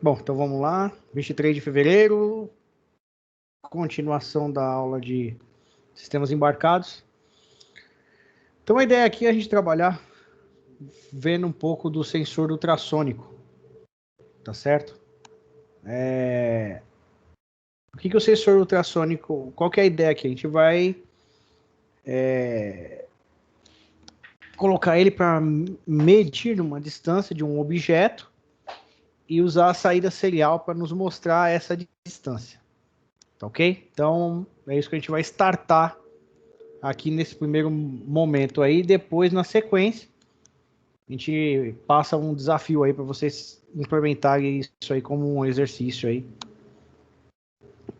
Bom, então vamos lá. 23 de fevereiro, continuação da aula de sistemas embarcados. Então a ideia aqui é a gente trabalhar vendo um pouco do sensor ultrassônico, tá certo? O que é o sensor ultrassônico? Qual que é a ideia aqui? A gente vai colocar ele para medir uma distância de um objeto e usar a saída serial para nos mostrar essa distância, tá ok? Então é isso que a gente vai startar aqui nesse primeiro momento aí. Depois, na sequência, a gente passa um desafio aí para vocês implementarem isso aí como um exercício aí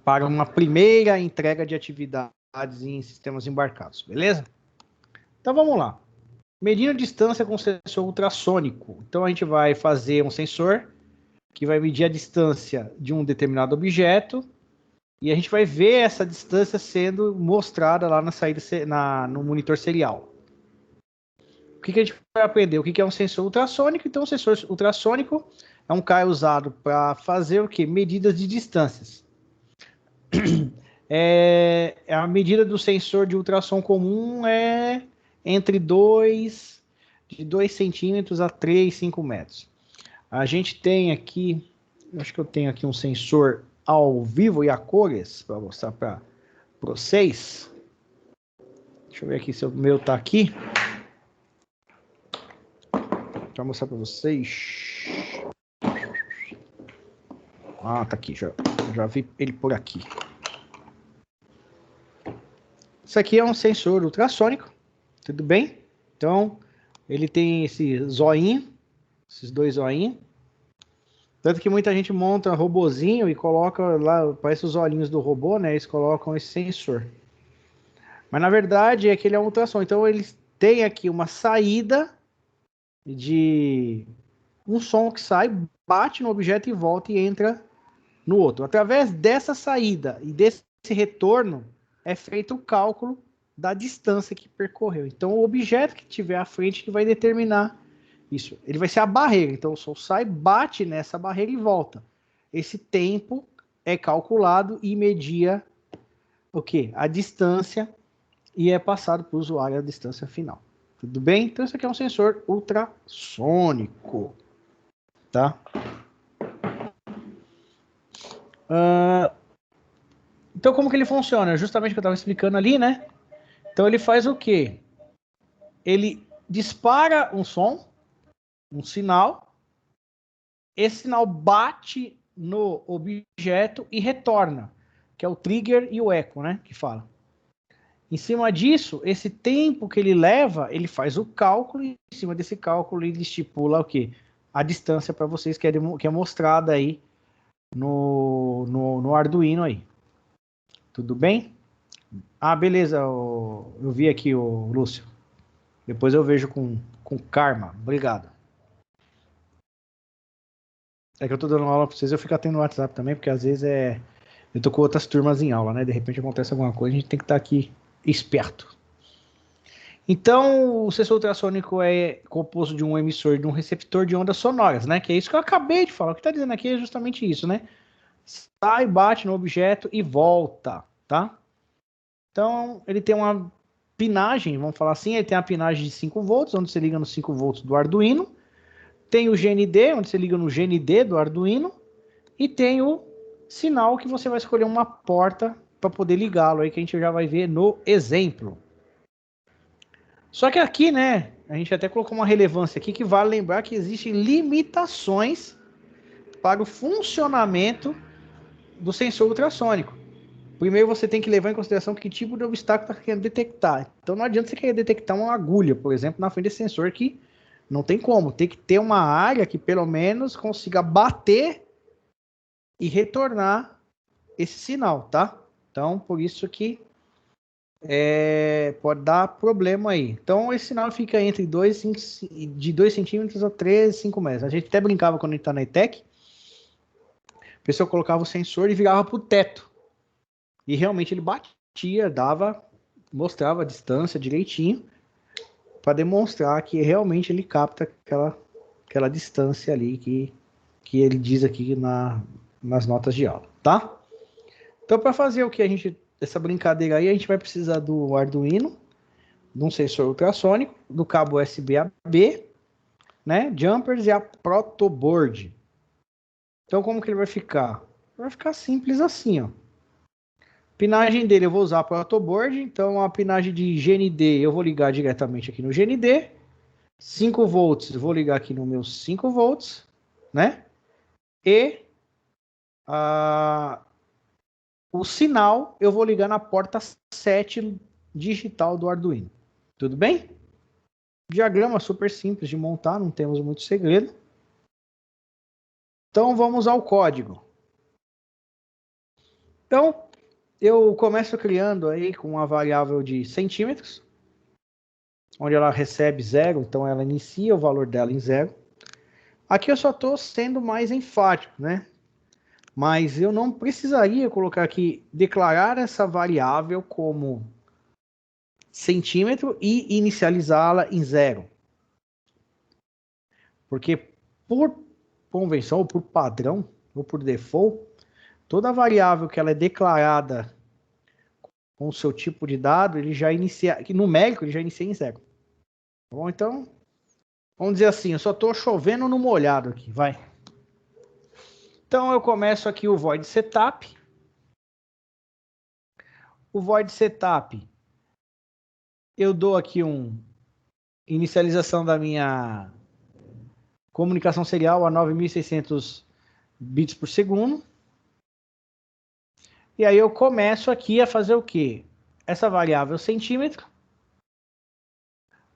para uma primeira entrega de atividades em sistemas embarcados, beleza? Então vamos lá. Medindo distância com sensor ultrassônico. Então a gente vai fazer um sensor que vai medir a distância de um determinado objeto e a gente vai ver essa distância sendo mostrada lá na saída no monitor serial. O que a gente vai aprender? O que é um sensor ultrassônico? Então, um sensor ultrassônico é um cara usado para fazer o quê? Medidas de distâncias. A medida do sensor de ultrassom comum é entre de 2 centímetros a 3, 5 metros. A gente tem aqui, acho que eu tenho aqui um sensor ao vivo e a cores para mostrar para vocês. Deixa eu ver aqui se o meu está aqui. Para mostrar para vocês. Ah, tá aqui, já vi ele por aqui. Isso aqui é um sensor ultrassônico, tudo bem? Então, ele tem esse zoinho, esses dois zoinhos. Tanto que muita gente monta robozinho e coloca lá, parece os olhinhos do robô, né? Eles colocam esse sensor. Mas na verdade é que ele é um ultrassom. Então, eles têm aqui uma saída de um som que sai, bate no objeto e volta e entra no outro. Através dessa saída e desse retorno é feito o cálculo da distância que percorreu. Então, o objeto que tiver à frente que vai determinar isso. Ele vai ser a barreira. Então, o som sai, bate nessa barreira e volta. Esse tempo é calculado e media o quê? A distância e é passado para o usuário a distância final. Tudo bem? Então, isso aqui é um sensor ultrassônico. Tá? Então, como que ele funciona? Justamente o que eu estava explicando ali, né? Então, ele faz o quê? Ele dispara um som, um sinal, esse sinal bate no objeto e retorna, que é o trigger e o eco, né? Que fala. Em cima disso, esse tempo que ele leva, ele faz o cálculo, e em cima desse cálculo ele estipula o quê? A distância para vocês que é mostrada aí no Arduino aí. Tudo bem? Ah, beleza, eu vi aqui o Lúcio. Depois eu vejo com karma. Obrigado. É que eu tô dando aula pra vocês, eu fico atendo no WhatsApp também, porque às vezes eu tô com outras turmas em aula, né? De repente acontece alguma coisa, a gente tem que estar aqui esperto. Então, o sensor ultrassônico é composto de um emissor e de um receptor de ondas sonoras, né? Que é isso que eu acabei de falar. O que está dizendo aqui é justamente isso, né? Sai, bate no objeto e volta, tá? Então, ele tem uma pinagem, vamos falar assim, ele tem a pinagem de 5 volts, onde você liga nos 5 volts do Arduino. Tem o GND, onde você liga no GND do Arduino. E tem o sinal que você vai escolher uma porta para poder ligá-lo aí, que a gente já vai ver no exemplo. Só que aqui, né, a gente até colocou uma relevância aqui que vale lembrar que existem limitações para o funcionamento do sensor ultrassônico. Primeiro você tem que levar em consideração que tipo de obstáculo está querendo detectar. Então não adianta você querer detectar uma agulha, por exemplo, na frente desse sensor que não tem como. Tem que ter uma área que pelo menos consiga bater e retornar esse sinal, tá? Então por isso que pode dar problema aí. Então, esse sinal fica entre de 2 centímetros a 13, 5 metros. A gente até brincava quando a gente tá na ETEC. A pessoa colocava o sensor e virava pro teto. E realmente ele batia, mostrava a distância direitinho para demonstrar que realmente ele capta aquela distância ali que que ele diz aqui nas notas de aula, tá? Então, para fazer essa brincadeira aí, a gente vai precisar do Arduino, de um sensor ultrassônico, do cabo USB-A/B, né? Jumpers e a protoboard. Então, como que ele vai ficar? Vai ficar simples assim, ó. Pinagem dele, eu vou usar a protoboard, então a pinagem de GND eu vou ligar diretamente aqui no GND. 5 volts, eu vou ligar aqui no meu 5 volts, né? E o sinal eu vou ligar na porta 7 digital do Arduino. Tudo bem? Diagrama super simples de montar, não temos muito segredo. Então vamos ao código. Então, eu começo criando aí com uma variável de centímetros, onde ela recebe 0, então ela inicia o valor dela em 0. Aqui eu só estou sendo mais enfático, né? Mas eu não precisaria colocar aqui, declarar essa variável como centímetro e inicializá-la em 0. Porque por convenção, ou por padrão, ou por default, toda variável que ela é declarada com o seu tipo de dado, ele já inicia, numérico, ele já inicia em 0. Tá bom? Então, vamos dizer assim, eu só estou chovendo no molhado aqui, vai. Então, eu começo aqui o void setup. O void setup, eu dou aqui inicialização da minha comunicação serial a 9.600 bits por segundo. E aí eu começo aqui a fazer o quê? Essa variável centímetro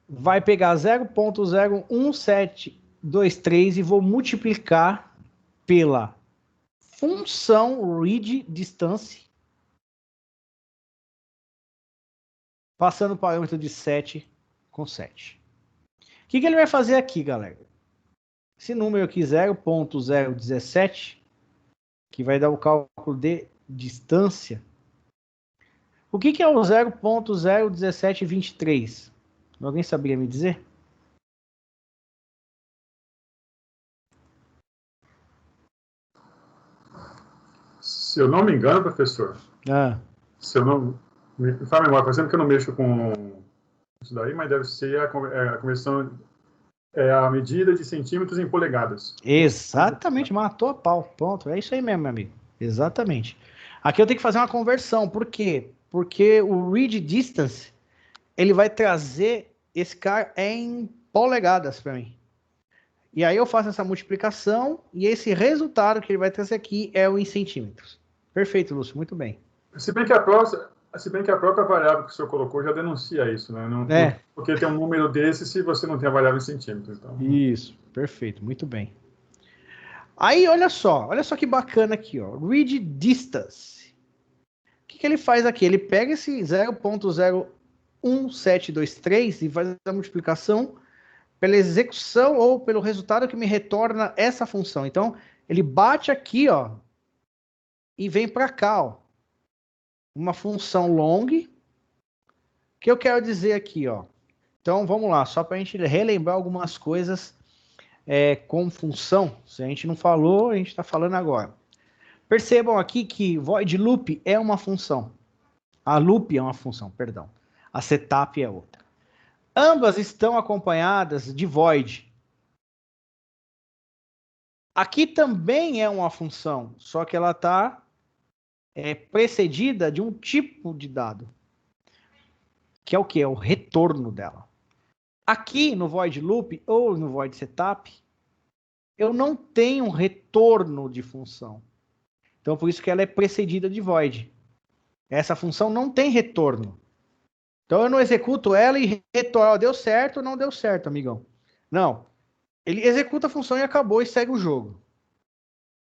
vai pegar 0.01723 e vou multiplicar pela função read distance, passando o parâmetro de 7 com 7. O que ele vai fazer aqui, galera? Esse número aqui, 0.017, que vai dar o cálculo de distância. O que é o 0.01723? Alguém saberia me dizer? Se eu não me engano, professor, se eu não me fala a memória, fazendo que eu não mexo com isso daí, mas deve ser a conversão, a medida de centímetros em polegadas. Exatamente, matou a pau. Ponto. É isso aí mesmo, meu amigo. Exatamente. Aqui eu tenho que fazer uma conversão. Por quê? Porque o read distance, ele vai trazer esse cara em polegadas para mim. E aí eu faço essa multiplicação e esse resultado que ele vai trazer aqui é o em centímetros. Perfeito, Lúcio. Muito bem. Se bem que a própria variável que o senhor colocou já denuncia isso, né? Não, porque tem um número desse se você não tem a variável em centímetros. Então... Isso, perfeito, muito bem. Aí, olha só que bacana aqui, ó. Read distance. O que ele faz aqui? Ele pega esse 0.01723 e faz a multiplicação pela execução ou pelo resultado que me retorna essa função. Então, ele bate aqui, ó, e vem para cá, ó. Uma função long, que eu quero dizer aqui, ó. Então, vamos lá, só para a gente relembrar algumas coisas com função. Se a gente não falou, a gente está falando agora. Percebam aqui que void loop é uma função. A loop é uma função, perdão. A setup é outra. Ambas estão acompanhadas de void. Aqui também é uma função, só que ela está precedida de um tipo de dado. Que é o quê? É o retorno dela. Aqui no void loop ou no void setup, eu não tenho retorno de função. Então, por isso que ela é precedida de void. Essa função não tem retorno. Então, eu não executo ela e retorno. Deu certo ou não deu certo, amigão? Não. Ele executa a função e acabou e segue o jogo.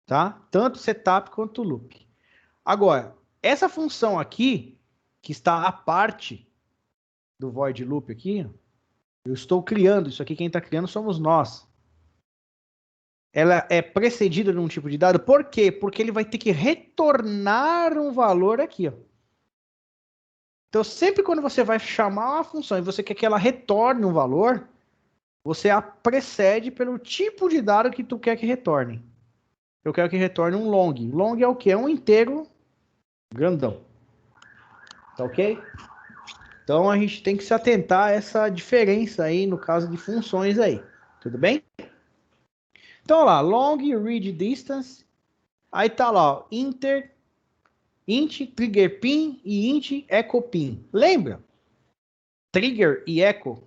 Tá? Tanto setup quanto loop. Agora, essa função aqui, que está à parte do void loop aqui, eu estou criando. Isso aqui, quem está criando somos nós. Ela é precedida de um tipo de dado. Por quê? Porque ele vai ter que retornar um valor aqui, ó. Então, sempre quando você vai chamar uma função e você quer que ela retorne um valor, você a precede pelo tipo de dado que tu quer que retorne. eu quero que retorne um long. Long é o quê? É um inteiro grandão. Tá ok? Então, a gente tem que se atentar a essa diferença aí, no caso de funções aí. Tudo bem? Então, lá, long, read distance. Aí tá lá, ó, int, trigger pin e int, echo pin. Lembra? Trigger e echo.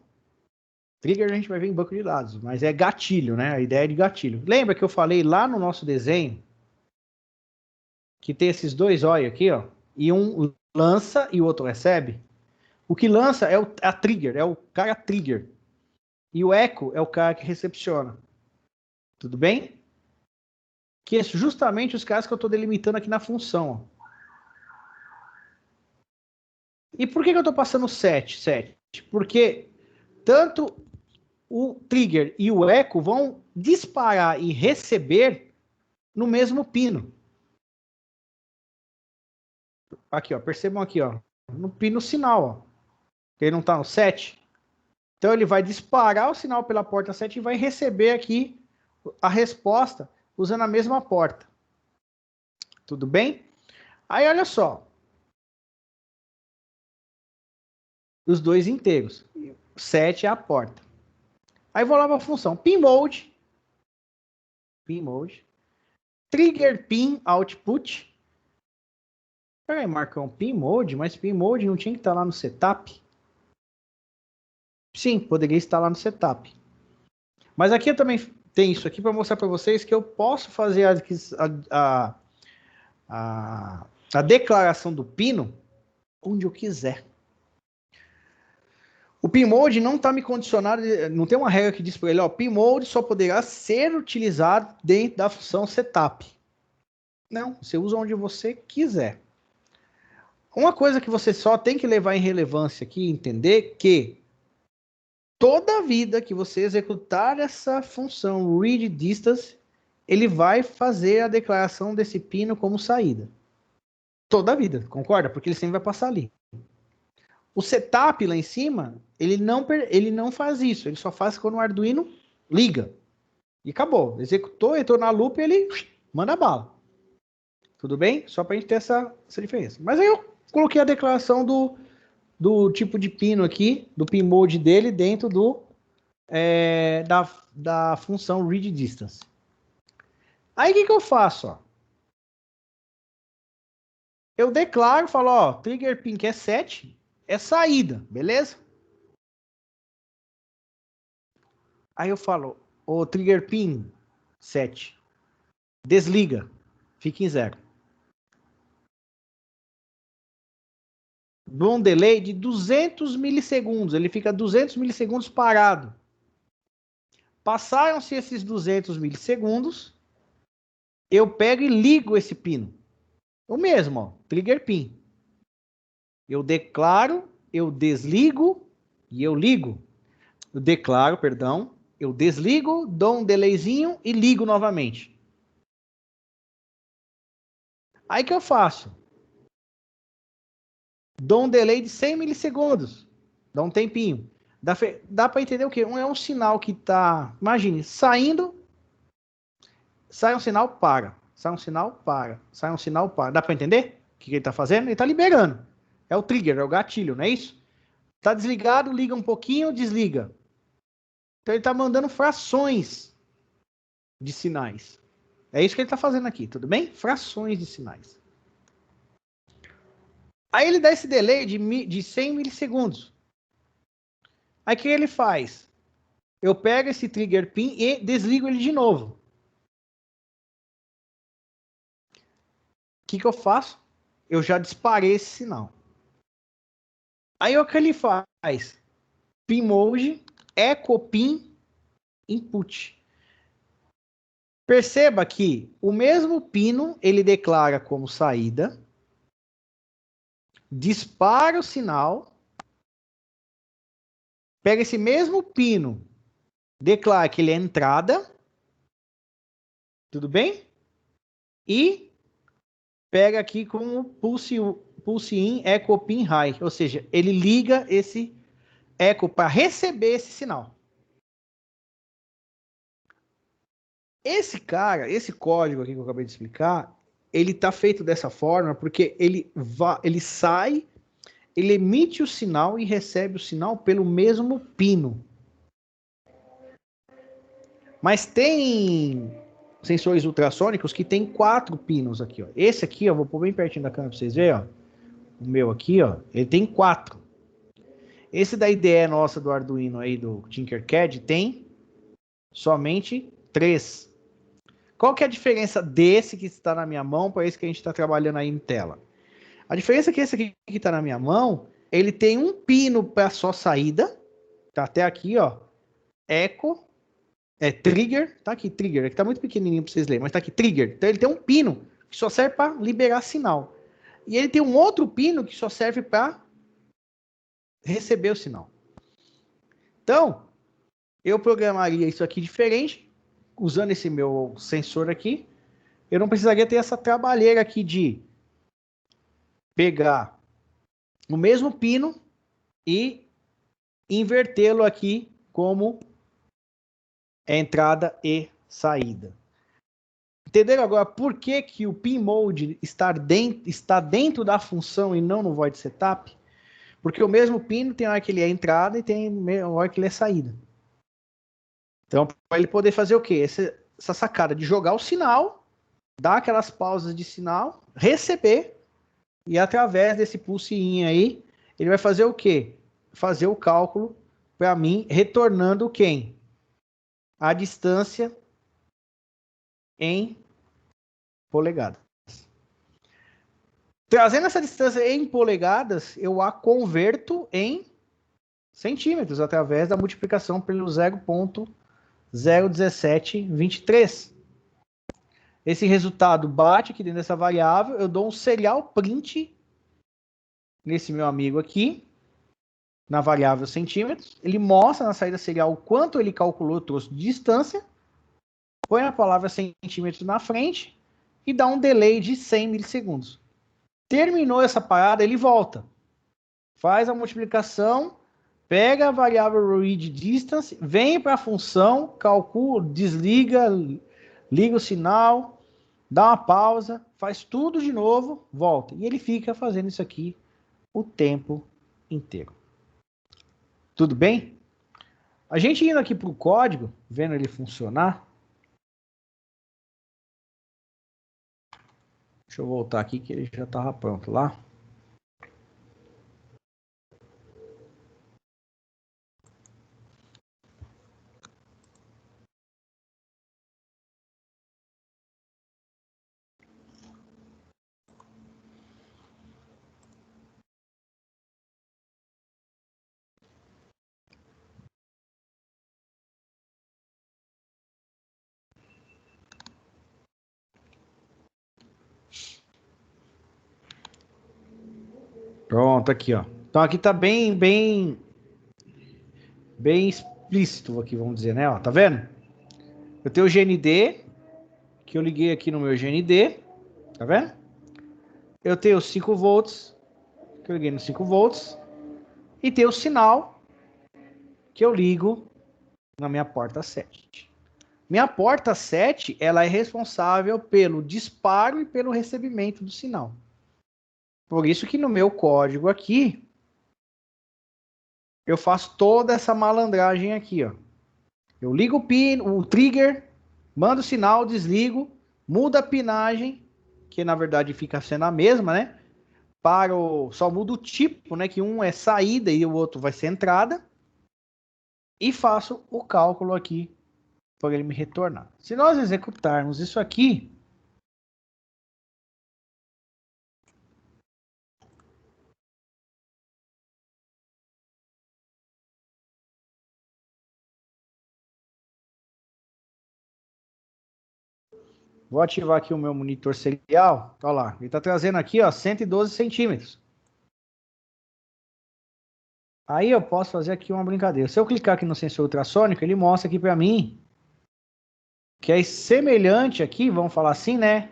Trigger a gente vai ver em banco de dados, mas é gatilho, né? A ideia é de gatilho. Lembra que eu falei lá no nosso desenho que tem esses dois olhos aqui, ó, e um lança e o outro recebe? O que lança é a trigger, é o cara trigger. E o echo é o cara que recepciona. Tudo bem? Que é justamente os caras que eu estou delimitando aqui na função. Ó. E por que eu estou passando 7? Porque tanto o trigger e o echo vão disparar e receber no mesmo pino. Aqui, ó, percebam aqui, ó, no pino sinal, ó. Ele não está no 7. Então ele vai disparar o sinal pela porta 7 e vai receber aqui a resposta usando a mesma porta. Tudo bem? Aí olha só. Os dois inteiros. 7 é a porta. Aí vou lá para a função pin mode, trigger pin output. Peraí, Marcão, pin mode, mas pin mode não tinha que estar lá no setup? Sim, poderia estar lá no setup. Mas aqui eu também tenho isso aqui para mostrar para vocês que eu posso fazer a declaração do pino onde eu quiser. O pin-mode não está me condicionado, não tem uma regra que diz para ele, ó, pin-mode só poderá ser utilizado dentro da função setup. Não, você usa onde você quiser. Uma coisa que você só tem que levar em relevância aqui, entender que toda vida que você executar essa função read distance, ele vai fazer a declaração desse pino como saída. Toda a vida, concorda? Porque ele sempre vai passar ali. O setup lá em cima, ele não faz isso. Ele só faz quando o Arduino liga. E acabou. Executou, entrou na loop e ele manda bala. Tudo bem? Só para a gente ter essa diferença. Mas aí eu coloquei a declaração do tipo de pino aqui, do pin mode dele, dentro da função read distance. Aí o que eu faço? Ó? Eu declaro, falo, ó, trigger pin que é 7, é saída, beleza? Aí eu falo, o trigger pin 7, desliga, fica em 0. Dou um delay de 200 milissegundos, ele fica 200 milissegundos parado. Passaram-se esses 200 milissegundos, eu pego e ligo esse pino. O mesmo, ó, trigger pin. Eu declaro, eu desligo e eu ligo. Eu declaro, perdão, eu desligo, dou um delayzinho e ligo novamente. Aí que eu faço? Dou um delay de 100 milissegundos. Dá um tempinho. Dá para entender o quê? É um sinal que está, imagine, saindo, sai um sinal, para. Sai um sinal, para. Sai um sinal, para. Dá para entender o que ele está fazendo? Ele está liberando. É o trigger, é o gatilho, não é isso? Está desligado, liga um pouquinho, desliga. Então ele está mandando frações de sinais. É isso que ele está fazendo aqui, tudo bem? Frações de sinais. Aí ele dá esse delay de 100 milissegundos. Aí o que ele faz? Eu pego esse trigger pin e desligo ele de novo. O que eu faço? Eu já disparei esse sinal. Aí o que ele faz? Pin mode, echo pin, input. Perceba que o mesmo pino ele declara como saída, dispara o sinal, pega esse mesmo pino, declara que ele é entrada, tudo bem? E pega aqui com o pulse in echo pin high, ou seja, ele liga esse echo para receber esse sinal. Esse código aqui que eu acabei de explicar, ele tá feito dessa forma porque ele sai, ele emite o sinal e recebe o sinal pelo mesmo pino. Mas tem sensores ultrassônicos que tem 4 pinos aqui, ó. Esse aqui, ó, vou pôr bem pertinho da câmera para vocês verem, ó. O meu aqui, ó, ele tem 4. Esse da IDE nossa do Arduino aí, do Tinkercad, tem somente 3. Qual que é a diferença desse que está na minha mão para esse que a gente está trabalhando aí em tela? A diferença é que esse aqui que está na minha mão, ele tem um pino para só saída, tá até aqui, ó, eco, trigger, tá aqui, trigger, aqui tá muito pequenininho para vocês lerem, mas tá aqui, trigger. Então ele tem um pino que só serve para liberar sinal. E ele tem um outro pino que só serve para receber o sinal. Então, eu programaria isso aqui diferente, usando esse meu sensor aqui. Eu não precisaria ter essa trabalheira aqui de pegar o mesmo pino e invertê-lo aqui como entrada e saída. Entenderam agora por que, que o pin mode está dentro da função e não no void setup? Porque o mesmo pino tem hora que ele é entrada e tem hora que ele é saída. Então, para ele poder fazer o quê? Essa sacada de jogar o sinal, dar aquelas pausas de sinal, receber, e através desse pulse in aí, ele vai fazer o quê? Fazer o cálculo para mim, retornando quem? A distância em polegadas. Trazendo essa distância em polegadas, eu a converto em centímetros, através da multiplicação pelo 0.01723. Esse resultado bate aqui dentro dessa variável, eu dou um serial print nesse meu amigo aqui, na variável centímetros, ele mostra na saída serial o quanto ele calculou o troço de distância, põe a palavra centímetros na frente e dá um delay de 100 milissegundos. Terminou essa parada, ele volta, faz a multiplicação, pega a variável read distance, vem para a função, calcula, desliga, liga o sinal, dá uma pausa, faz tudo de novo, volta. E ele fica fazendo isso aqui o tempo inteiro. Tudo bem? A gente indo aqui para o código, vendo ele funcionar. Deixa eu voltar aqui que ele já estava pronto lá. Pronto, aqui, ó. Então aqui tá bem explícito aqui, vamos dizer, né? Ó, tá vendo? Eu tenho o GND, que eu liguei aqui no meu GND, tá vendo? Eu tenho 5 volts, que eu liguei no 5 volts, e tenho o sinal, que eu ligo na minha porta 7. Minha porta 7, ela é responsável pelo disparo e pelo recebimento do sinal. Por isso que no meu código aqui, eu faço toda essa malandragem aqui, ó. Eu ligo o pino, o trigger, mando o sinal, desligo, muda a pinagem, que na verdade fica sendo a mesma, né? Só muda o tipo, né? Que um é saída e o outro vai ser entrada. E faço o cálculo aqui para ele me retornar. Se nós executarmos isso aqui, vou ativar aqui o meu monitor serial. Olha lá, ele está trazendo aqui, ó, 112 centímetros. Aí eu posso fazer aqui uma brincadeira. Se eu clicar aqui no sensor ultrassônico, ele mostra aqui para mim que é semelhante aqui, vamos falar assim, né?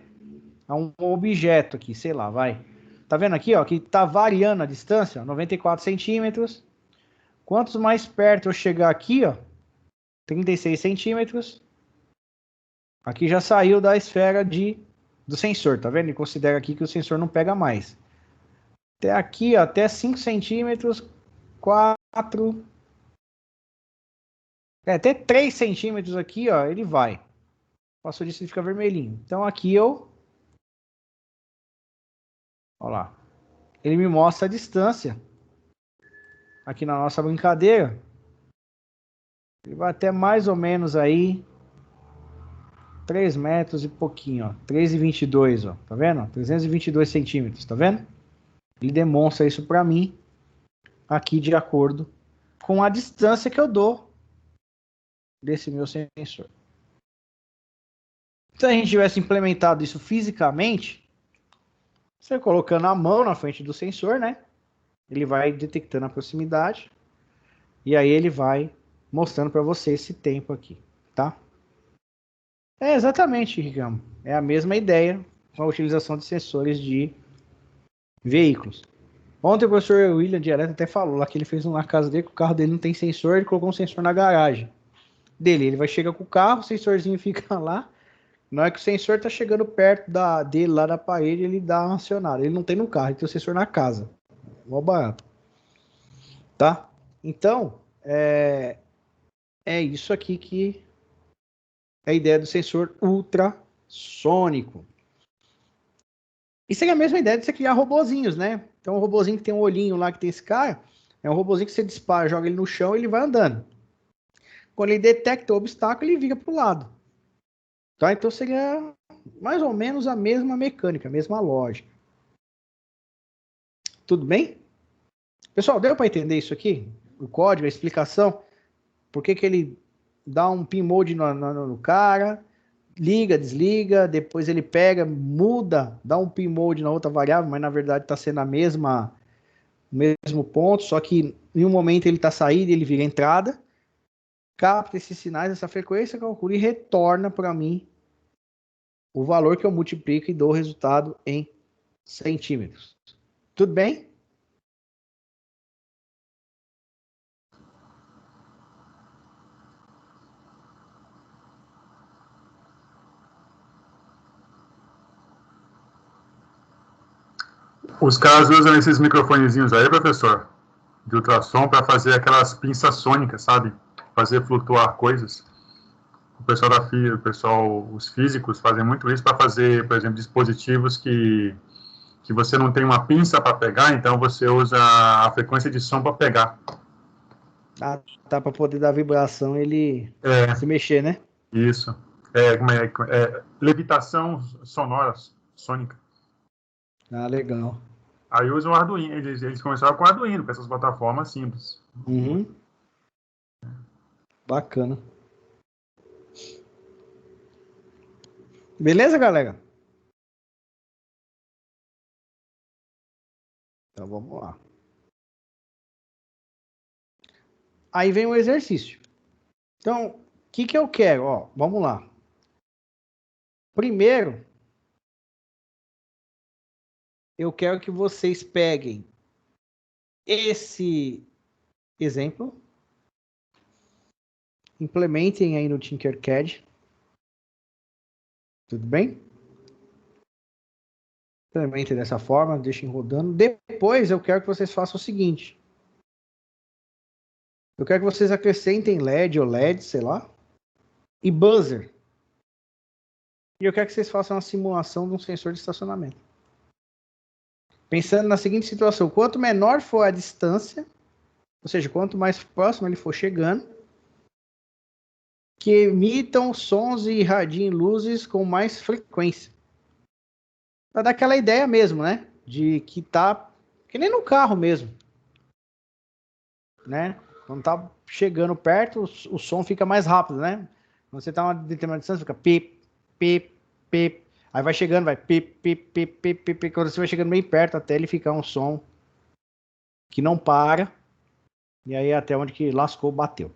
A um objeto aqui, sei lá, vai. Tá vendo aqui, ó, que tá variando a distância, ó, 94 centímetros. Quantos mais perto eu chegar aqui, ó, 36 centímetros. Aqui já saiu da esfera do sensor, tá vendo? Ele considera aqui que o sensor não pega mais. Até aqui, ó, até 5 centímetros, 4... até 3 centímetros aqui, ó, ele vai. Passou disso, ele fica vermelhinho. Então aqui eu... Olha lá. Ele me mostra a distância. Aqui na nossa brincadeira. Ele vai até mais ou menos aí 3 metros e pouquinho, ó. 3,22, ó. Tá vendo? 322 centímetros, tá vendo? Ele demonstra isso para mim aqui de acordo com a distância que eu dou desse meu sensor. Se a gente tivesse implementado isso fisicamente, você colocando a mão na frente do sensor, né? Ele vai detectando a proximidade e aí ele vai mostrando para você esse tempo aqui, tá? É exatamente, Ricamo. É a mesma ideia com a utilização de sensores de veículos. Ontem o professor William Direto até falou lá que ele fez um na casa dele, que o carro dele não tem sensor, ele colocou um sensor na garagem dele. Ele vai chegar com o carro, o sensorzinho fica lá. Na hora que o sensor tá chegando perto dele lá da parede, ele dá uma acionada. Ele não tem no carro, ele tem o sensor na casa. Mó barato. Tá? Então, é isso aqui que é a ideia do sensor ultrassônico. Isso é a mesma ideia de você criar robozinhos, né? Então, um robozinho que tem um olhinho lá, que tem esse cara, é um robozinho que você dispara, joga ele no chão e ele vai andando. Quando ele detecta o obstáculo, ele vira para o lado. Tá? Então, seria mais ou menos a mesma mecânica, a mesma lógica. Tudo bem? Pessoal, deu para entender isso aqui? O código, a explicação? Por que ele dá um pin mode no cara, liga, desliga, depois ele pega, muda, dá um pin mode na outra variável, mas na verdade está sendo o mesmo ponto, só que em um momento ele está saída e ele vira entrada, capta esses sinais, essa frequência, calcula e retorna para mim o valor que eu multiplico e dou o resultado em centímetros. Tudo bem? Os caras usam esses microfonezinhos aí, professor, de ultrassom, para fazer aquelas pinças sônicas, sabe? Fazer flutuar coisas. O pessoal os físicos fazem muito isso para fazer, por exemplo, dispositivos que você não tem uma pinça para pegar, então você usa a frequência de som para pegar. Ah, tá, para poder dar vibração ele se mexer, né? Isso. Levitação sonora, sônica. Ah, legal. Aí usam o Arduino, eles começaram com o Arduino, com essas plataformas simples. Uhum. Bacana. Beleza, galera? Então vamos lá. Aí vem o exercício. Então, o que eu quero? Ó, vamos lá. Primeiro, eu quero que vocês peguem esse exemplo, implementem aí no Tinkercad. Tudo bem? Implementem dessa forma, deixem rodando. Depois eu quero que vocês façam o seguinte. Eu quero que vocês acrescentem LED ou LED, sei lá, e buzzer. E eu quero que vocês façam uma simulação de um sensor de estacionamento. Pensando na seguinte situação, quanto menor for a distância, ou seja, quanto mais próximo ele for chegando, que emitam sons e irradiem luzes com mais frequência. Para dar aquela ideia mesmo, né? De que tá, que nem no carro mesmo. Né? Quando tá chegando perto, o som fica mais rápido, né? Quando você tá a uma determinada distância, fica pip, pip, pip. Aí vai chegando, vai pip, pip, pip, pip, pip. Quando você vai chegando bem perto, até ele ficar um som que não para. E aí até onde que lascou, bateu.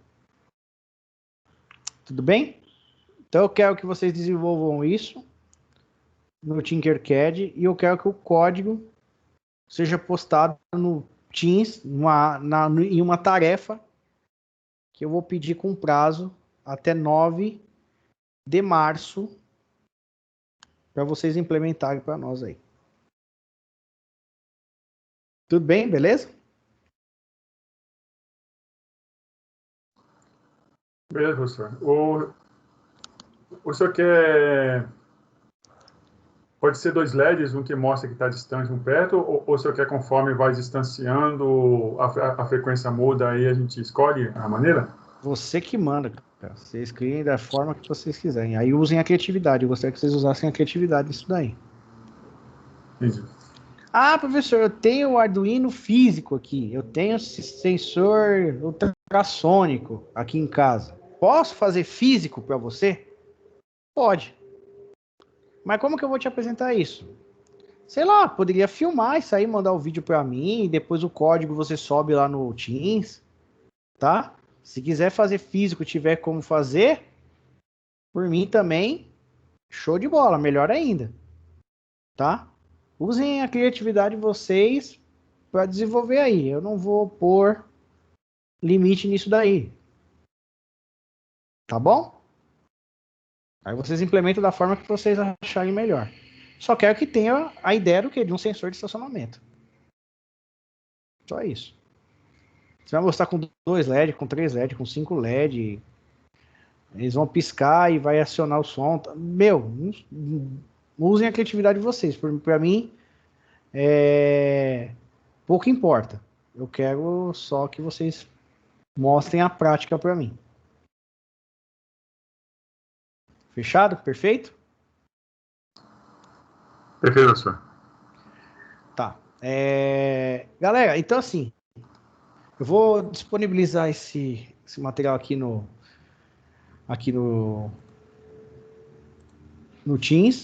Tudo bem? Então eu quero que vocês desenvolvam isso no Tinkercad e eu quero que o código seja postado no Teams em uma tarefa que eu vou pedir com prazo até 9 de março para vocês implementarem para nós aí. Tudo bem, beleza? Beleza, professor. O senhor quer... Pode ser 2 LEDs, um que mostra que está distante, um perto, ou o senhor quer conforme vai distanciando, a frequência muda, aí a gente escolhe a maneira? Você que manda, cara. Vocês criem da forma que vocês quiserem. Aí usem a criatividade. Eu gostaria que vocês usassem a criatividade nisso daí. Entendi. Ah, professor, eu tenho o Arduino físico aqui. Eu tenho sensor ultrassônico aqui em casa. Posso fazer físico para você? Pode. Mas como que eu vou te apresentar isso? Sei lá, poderia filmar isso aí, mandar o vídeo para mim, e depois o código você sobe lá no Teams, tá? Se quiser fazer físico, tiver como fazer, por mim também, show de bola, melhor ainda, tá? Usem a criatividade de vocês para desenvolver aí. Eu não vou pôr limite nisso daí. Tá bom? Aí vocês implementam da forma que vocês acharem melhor. Só quero que tenha a ideia do quê? De um sensor de estacionamento. Só isso. Você vai mostrar com 2 LED, com 3 LED, com 5 LED. Eles vão piscar e vai acionar o som. Meu, usem a criatividade de vocês. Para mim, pouco importa. Eu quero só que vocês mostrem a prática para mim. Fechado? Perfeito? Perfeito, professor. Tá. Galera, então assim, eu vou disponibilizar esse material aqui no Teams.